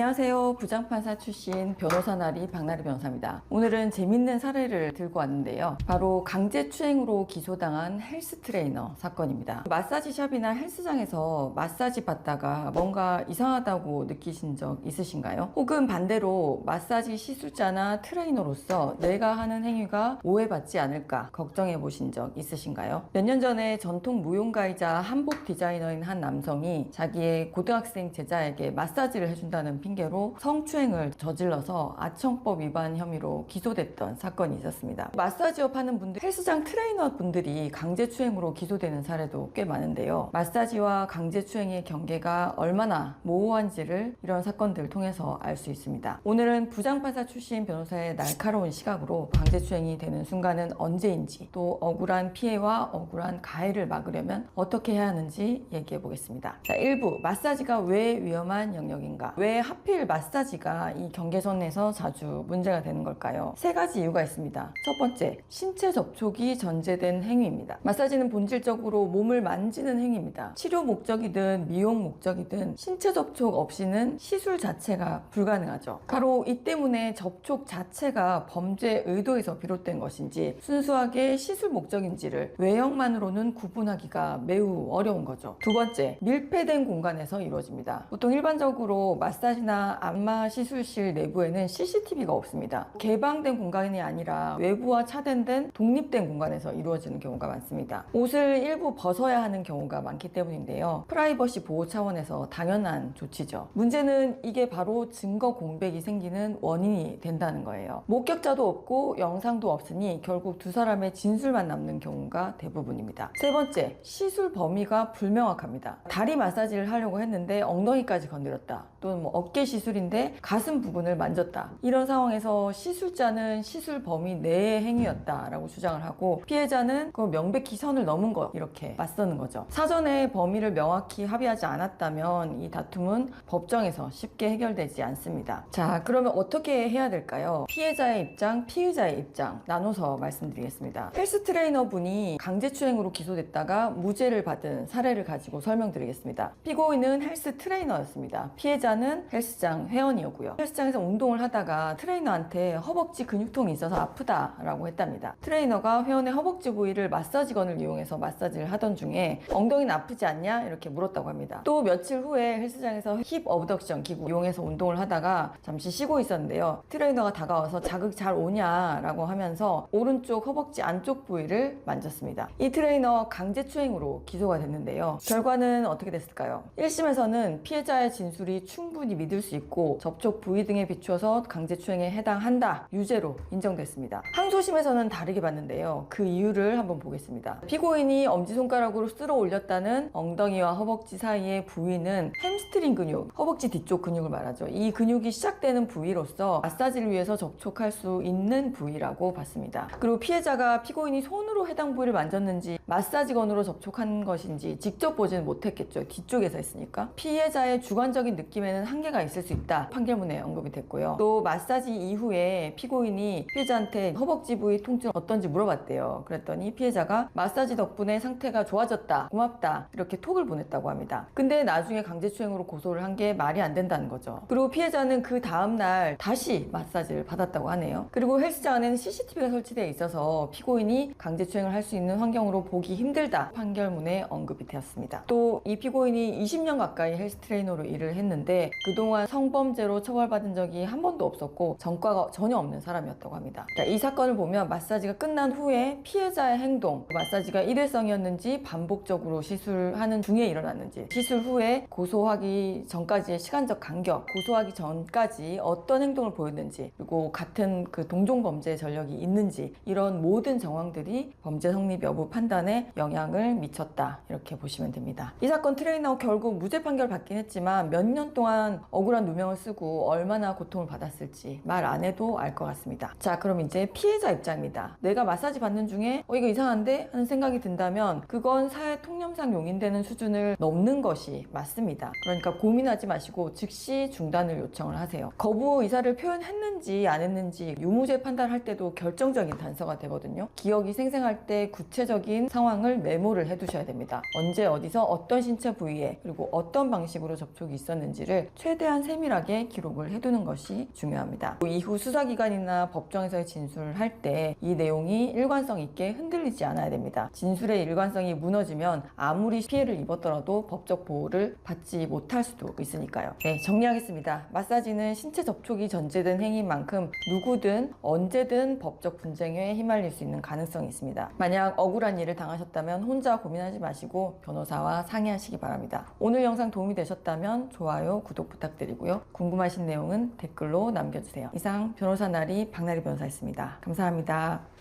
안녕하세요. 부장판사 출신 변호사 나리 박나리 변호사입니다. 오늘은 재밌는 사례를 들고 왔는데요. 바로 강제추행으로 기소당한 헬스 트레이너 사건입니다. 마사지샵이나 헬스장에서 마사지 받다가 뭔가 이상하다고 느끼신 적 있으신가요? 혹은 반대로 마사지 시술자나 트레이너로서 내가 하는 행위가 오해받지 않을까 걱정해 보신 적 있으신가요? 몇 년 전에 전통 무용가이자 한복 디자이너인 한 남성이 자기의 고등학생 제자에게 마사지를 해준다는 핑계로 성추행을 저질러서 아청법 위반 혐의로 기소됐던 사건이 있었습니다. 마사지업 하는 분들, 헬스장 트레이너 분들이 강제추행으로 기소되는 사례도 꽤 많은데요. 마사지와 강제추행의 경계가 얼마나 모호한지를 이런 사건들을 통해서 알 수 있습니다. 오늘은 부장판사 출신 변호사의 날카로운 시각으로 강제추행이 되는 순간은 언제인지, 또 억울한 피해와 억울한 가해를 막으려면 어떻게 해야 하는지 얘기해 보겠습니다. 자, 1부 마사지가 왜 위험한 영역인가? 왜 하필 마사지가 이 경계선에서 자주 문제가 되는 걸까요? 세 가지 이유가 있습니다. 첫 번째, 신체 접촉이 전제된 행위입니다. 마사지는 본질적으로 몸을 만지는 행위입니다. 치료 목적이든 미용 목적이든 신체 접촉 없이는 시술 자체가 불가능하죠. 바로 이 때문에 접촉 자체가 범죄 의도에서 비롯된 것인지 순수하게 시술 목적인지를 외형만으로는 구분하기가 매우 어려운 거죠. 두 번째, 밀폐된 공간에서 이루어집니다. 보통 일반적으로 마사지나 안마 시술실 내부에는 CCTV가 없습니다. 개방된 공간이 아니라 외부와 차단된 독립된 공간에서 이루어지는 경우가 많습니다. 옷을 일부 벗어야 하는 경우가 많기 때문인데요. 프라이버시 보호 차원에서 당연한 조치죠. 문제는 이게 바로 증거 공백이 생기는 원인이 된다는 거예요. 목격자도 없고 영상도 없으니 결국 두 사람의 진술만 남는 경우가 대부분입니다. 세 번째, 시술 범위가 불명확합니다. 다리 마사지를 하려고 했는데 엉덩이까지 건드렸다. 또는 어깨 시술인데 가슴 부분을 만졌다. 이런 상황에서 시술자는 시술 범위 내의 행위였다라고 주장을 하고 피해자는 그 명백히 선을 넘은 것 이렇게 맞서는 거죠. 사전에 범위를 명확히 합의하지 않았다면 이 다툼은 법정에서 쉽게 해결되지 않습니다. 자, 그러면 어떻게 해야 될까요? 피해자의 입장, 피의자의 입장 나눠서 말씀드리겠습니다. 헬스 트레이너 분이 강제추행으로 기소됐다가 무죄를 받은 사례를 가지고 설명드리겠습니다. 피고인은 헬스 트레이너였습니다. 피해자는 헬스장 회원이었고요. 헬스장에서 운동을 하다가 트레이너한테 허벅지 근육통이 있어서 아프다라고 했답니다. 트레이너가 회원의 허벅지 부위를 마사지건을 이용해서 마사지를 하던 중에 엉덩이는 아프지 않냐? 이렇게 물었다고 합니다. 또 며칠 후에 헬스장에서 힙 어브덕션 기구 이용해서 운동을 하다가 잠시 쉬고 있었는데요. 트레이너가 다가와서 자극 잘 오냐라고 하면서 오른쪽 허벅지 안쪽 부위를 만졌습니다. 이 트레이너 강제추행으로 기소가 됐는데요. 결과는 어떻게 됐을까요? 1심에서는 피해자의 진술이 충분히 믿을 수 있고 접촉 부위 등에 비추어서 강제추행에 해당한다. 유죄로 인정됐습니다. 항소심에서는 다르게 봤는데요. 그 이유를 한번 보겠습니다. 피고인이 엄지손가락으로 쓸어 올렸다는 엉덩이와 허벅지 사이의 부위는 햄스트링 근육, 허벅지 뒤쪽 근육을 말하죠. 이 근육이 시작되는 부위로서 마사지를 위해서 접촉할 수 있는 부위라고 봤습니다. 그리고 피해자가 피고인이 손으로 해당 부위를 만졌는지 마사지건으로 접촉한 것인지 직접 보지는 못했겠죠. 뒤쪽에서 했으니까. 피해자의 주관적인 느낌에는 한계가 있을 수 있다. 판결문에 언급이 됐고요. 또 마사지 이후에 피고인이 피해자한테 허벅지 부위 통증 어떤지 물어봤대요. 그랬더니 피해자가 마사지 덕분에 상태가 좋아졌다. 고맙다. 이렇게 톡을 보냈다고 합니다. 근데 나중에 강제추행으로 고소를 한 게 말이 안 된다는 거죠. 그리고 피해자는 그 다음날 다시 마사지를 받았다고 하네요. 그리고 헬스장 안에는 CCTV가 설치되어 있어서 피고인이 강제추행을 할 수 있는 환경으로 보기 힘들다. 판결문에 언급이 되었습니다. 또 이 피고인이 20년 가까이 헬스 트레이너로 일을 했는데 그동안 성범죄로 처벌받은 적이 한 번도 없었고 전과가 전혀 없는 사람이었다고 합니다. 자, 이 사건을 보면 마사지가 끝난 후에 피해자의 행동, 마사지가 일회성이었는지 반복적으로 시술하는 중에 일어났는지, 시술 후에 고소하기 전까지의 시간적 간격, 고소하기 전까지 어떤 행동을 보였는지, 그리고 같은 그 동종범죄 전력이 있는지 이런 모든 정황들이 범죄 성립 여부 판단에 영향을 미쳤다. 이렇게 보시면 됩니다. 이 사건 트레이너 결국 무죄 판결 받긴 했지만 몇 년 동안 억울한 누명을 쓰고 얼마나 고통을 받았을지 말 안 해도 알 것 같습니다. 자, 그럼 이제 피해자 입장입니다. 내가 마사지 받는 중에 이거 이상한데? 하는 생각이 든다면 그건 사회 통념상 용인되는 수준을 넘는 것이 맞습니다. 그러니까 고민하지 마시고 즉시 중단을 요청을 하세요. 거부 의사를 표현했는지 안 했는지 유무죄 판단할 때도 결정적인 단서가 되거든요. 기억이 생생할 때 구체적인 상황 상황을 메모를 해두셔야 됩니다. 언제 어디서 어떤 신체 부위에 그리고 어떤 방식으로 접촉이 있었는지를 최대한 세밀하게 기록을 해두는 것이 중요합니다. 이후 수사기관이나 법정에서의 진술을 할 때 이 내용이 일관성 있게 흔들리지 않아야 됩니다. 진술의 일관성이 무너지면 아무리 피해를 입었더라도 법적 보호를 받지 못할 수도 있으니까요. 네, 정리하겠습니다. 마사지는 신체 접촉이 전제된 행위인 만큼 누구든 언제든 법적 분쟁에 휘말릴 수 있는 가능성이 있습니다. 만약 억울한 일을 당하셨다면 혼자 고민하지 마시고 변호사와 상의하시기 바랍니다. 오늘 영상 도움이 되셨다면 좋아요, 구독 부탁드리고요. 궁금하신 내용은 댓글로 남겨주세요. 이상 변호사 나리 박나리 변호사였습니다. 감사합니다.